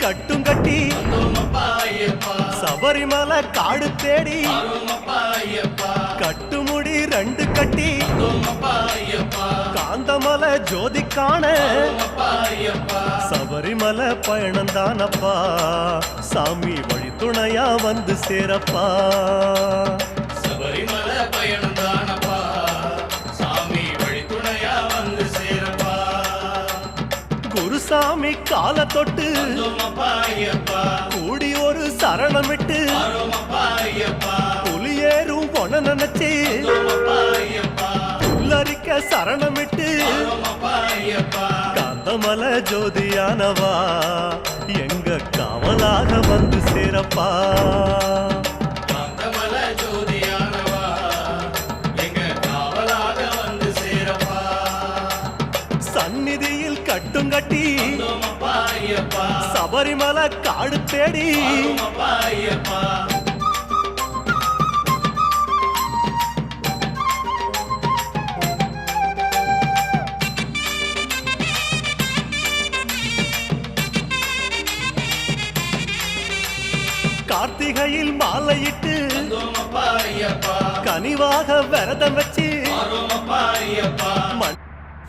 கட்டும் கட்டி சபரிமலை காடு தேடி கட்டுமுடி 2 கட்டி காந்தமலை ஜோதி காண சபரிமலை பயணம் தானப்பா சாமி வழி துணையா வந்து சேரப்பா சபரிமலை பயணம் தானப்பா சாமி வழி துணையா வந்து சேரப்பா குருசாமி கால தொட்டு கூடி ஒரு சரணமிட்டு புலியேறும் பொன நினைச்சு புல்லரிக்க சரணமிட்டு காந்தமலை ஜோதியானவா எங்க காவலாக வந்து சேரப்பா காந்தமலை ஜோதியானவா எங்க காவலாக வந்து சேரப்பா சந்நிதியில் கட்டும் கட்டி சபரிமலை காடு தேடி கார்த்திகையில் மாலையிட்டு கனிவாக விரதம் வச்சு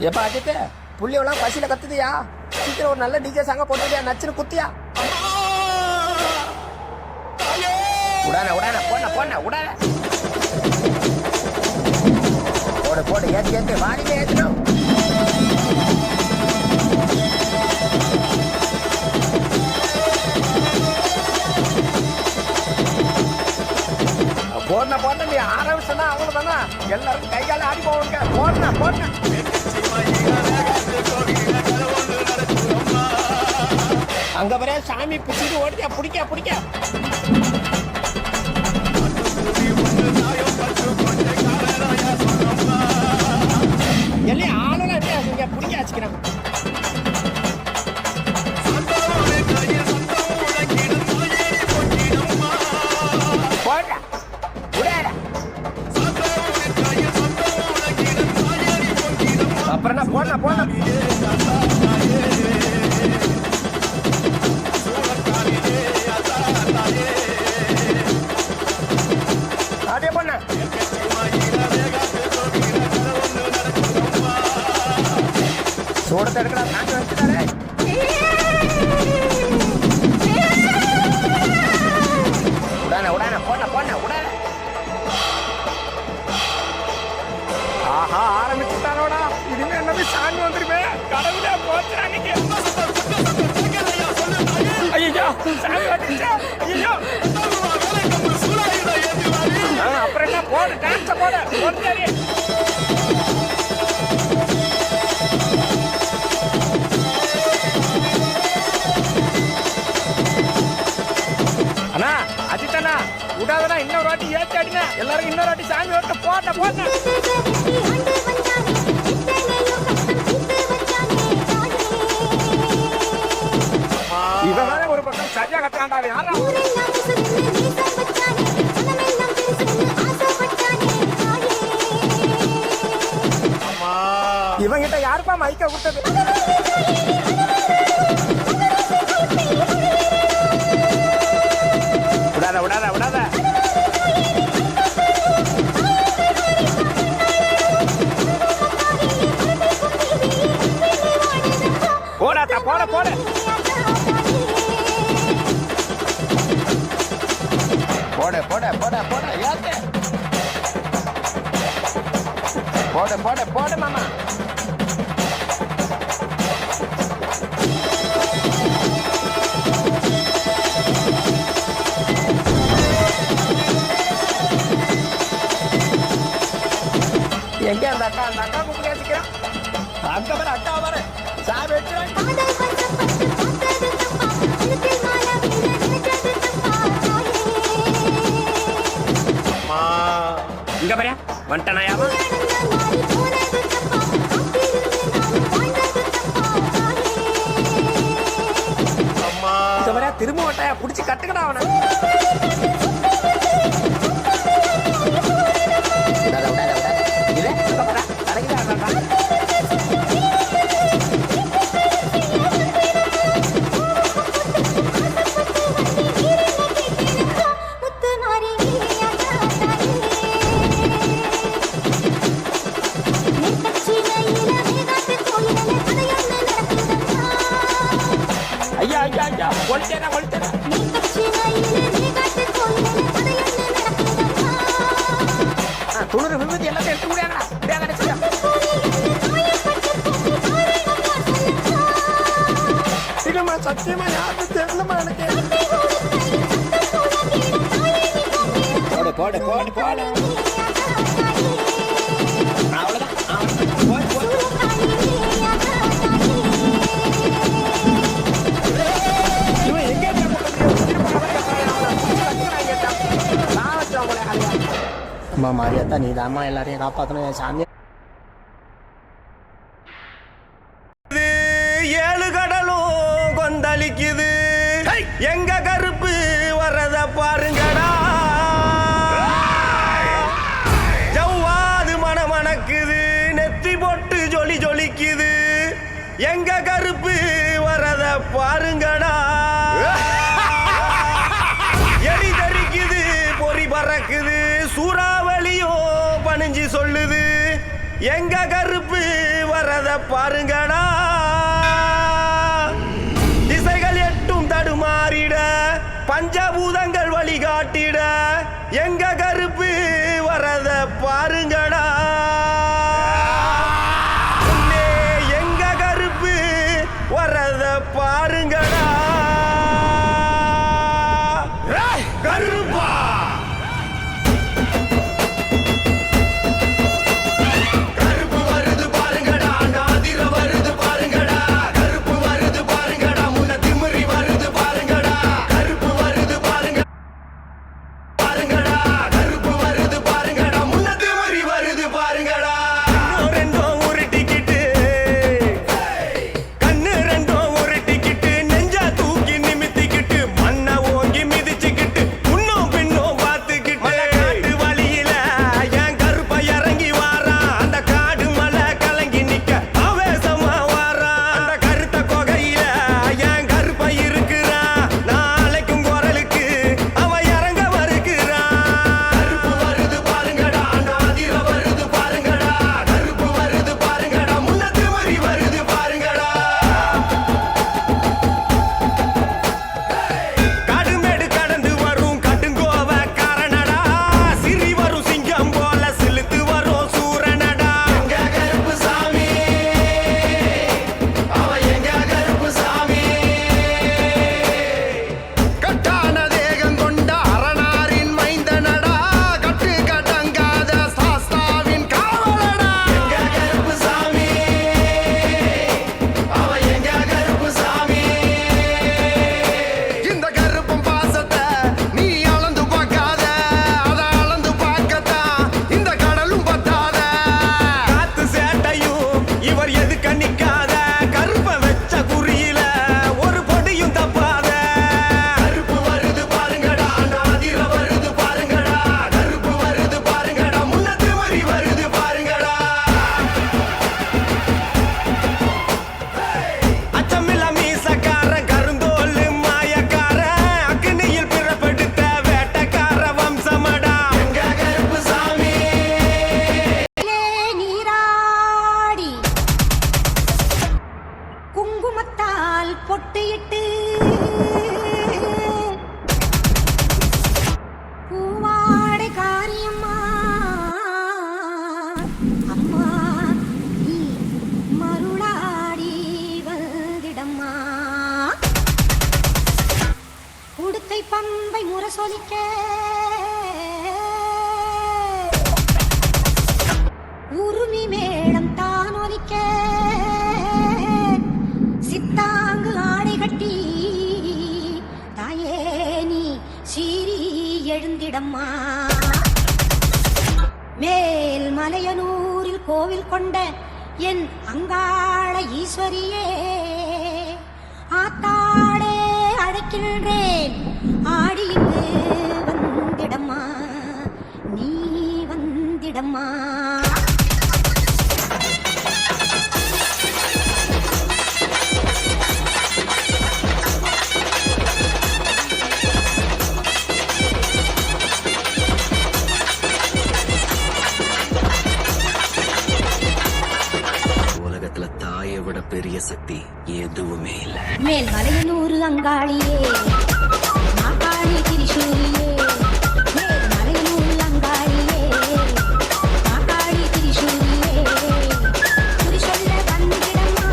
எப்பா அஜித் புள்ளியெல்லாம் பசியில கத்துதியா சீக்கிரம் ஒரு நல்ல டிஜே சாங்க போட்டுதியா நச்சுன்னு குத்தியா உடான உடான போன போன உடான போடு போடு ஏத்து ஏத்து வாடிக்கே ஏத்தணும் போடன போடன நீ ஆரம்பிச்சனா அவங்க தானே எல்லாரும் கை கால ஆடி போவாங்க போடன போடன அங்க வர சாமி பிடிச்சிட்டு ஓடியா பிடிக்க பிடிக்க எல்லாம் ஆளுநர் எப்படி பிடிக்க வச்சுக்கிறாங்க அப்புறம் என்ன போடலாம் போடலாம் அதே பண்ண சோடத்தை எடுக்கலாம் காட்டு வச்சுட்டாரே உடான உடான போடல போடல உடான ஆஹா ஆரம்பிச்சுட்டானோடா இனிமே என்னது சாமி வந்துருமே கடவுளே போச்சுறாங்க ஐயோ சாமி வந்துச்சா ஐயோ அப்புறம் என்ன போடு டான்ஸ போடு போடு அண்ணா அஜித்தண்ணா விடாதண்ணா இன்னொரு வாட்டி ஏற்றி அடினா எல்லாரும் இன்னொரு வாட்டி சாமி ஓட்ட போட்ட போட்ட இவன் வேற ஒரு பக்கம் சரியா கட்டாண்டா யாரா இவங்கிட்ட யாருப்பா மைக்க விட்டது விடாத விடாத விடாத போடாத்தா போட போட போட போட போட போட ஏத்து போட போட போட மாமா எங்க அந்த அக்கா கூப்பிட்டு கேட்டுக்கிறேன் அக்கா வர அக்கா வர சார் வெட்டுறேன் இங்க பாரு வந்துட்டனாயாவா இங்க பாரு திரும்ப வட்டாயா புடிச்சு கட்டுக்கடா அவனை சத்தியமா ஞாபகம் தெரியலமா எனக்கு. போடு போடு போடு போடு. அவ்வளவுதான் போடு போடு. இவன் எங்க அம்மா மாரியாத்தா நீ தாம்மா எல்லாரையும் காப்பாற்றணும் என் சாமி. ஏழு கடலும் கொந்தளிக்குது, எங்க கருப்பு வரத பாருங்கடா. ஜவ்வாது மணமணக்குது, நெத்தி போட்டு ஜொலி ஜொலிக்குது, எங்க கருப்பு வரத பாருங்கடா. எரி தரிக்குது, பொறி பறக்குது, சூறாவளியும் பணிஞ்சு சொல்லுது, எங்க கருப்பு வரத பாருங்கடா. திசைகள் எட்டும் தடுமாறிட, பஞ்சபூதங்கள் வழிகாட்டிட, எங்க கருப்பு வரத பாருங்கடா. எங்க கருப்பு வரத பாருங்கடா. கருப்பா பொட்டியிட்டு பூவாடை காரியம்மா அம்மா நீ மருளாடி வந்திடம்மா. உடுக்கை பம்பை முரசொலிக்க உருமி மேளம் தான் ஒலிக்க சித்தாங்கு ஆடை கட்டி தாயே நீ சீரி எழுந்திடம்மா. மேல் மலையனூரில் கோவில் கொண்ட என் அங்காள ஈஸ்வரியே ஆத்தாடே அழைக்கின்றேன் ஆடி இங்கு வந்திடம்மா நீ வந்திடம்மா. பெரிய சக்தி எதுவுமே இல்ல. மேல் மலையனூர் அங்காளியே மாகாளி திரிசூலியே மேல் மலையனூர் அங்காளியே மாகாளி திரிசூலியே குறி சொல்ல வந்திடம்மா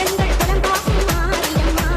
எங்கள் குலம் காக்கும் மாரியம்மா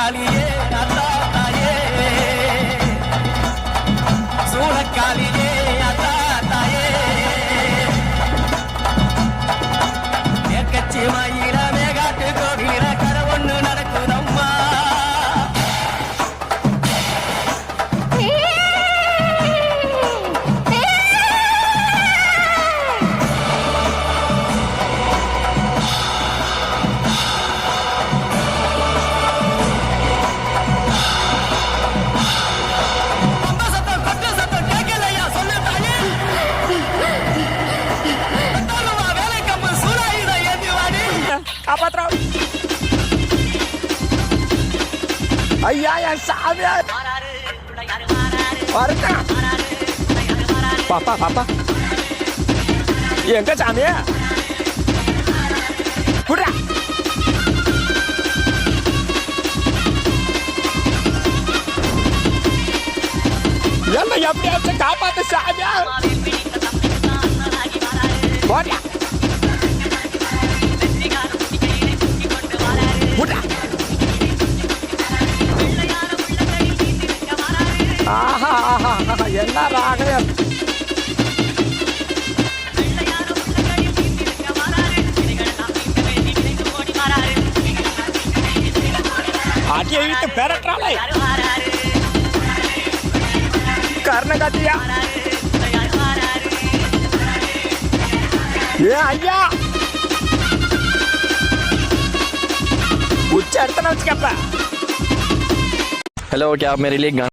சூளக்காளியே அத்தா தாயே சூளக்காளியே அத்தா தாயே மேற்கச்சி மயில மேகாட்டு கோகில கரை ஒண்ணு நடக்குதம்மா ரொம்ப சத்தம் கொட்டு சத்தம் கேட்கலையா சொல்லு தாயே தோலுவா வேலை கம்பு சூடாயுத ஏத்தி வாடி காப்பாத்துறோம் ஐயா என் சாமி வரட்டா பாப்பா பாப்பா எங்க சாமி குடா என்ன எப்படியாச்சும் காப்பாத்து சாமி போடா குடா ஆஹா ஆஹா ஆஹா என்ன ராகம் அடியை விட்டு பெறட்டாளே கர்ணகாட்டியா ஏ ஐயா उच्च अर्थ नमस्कार। हेलो, क्या आप मेरे लिए गाना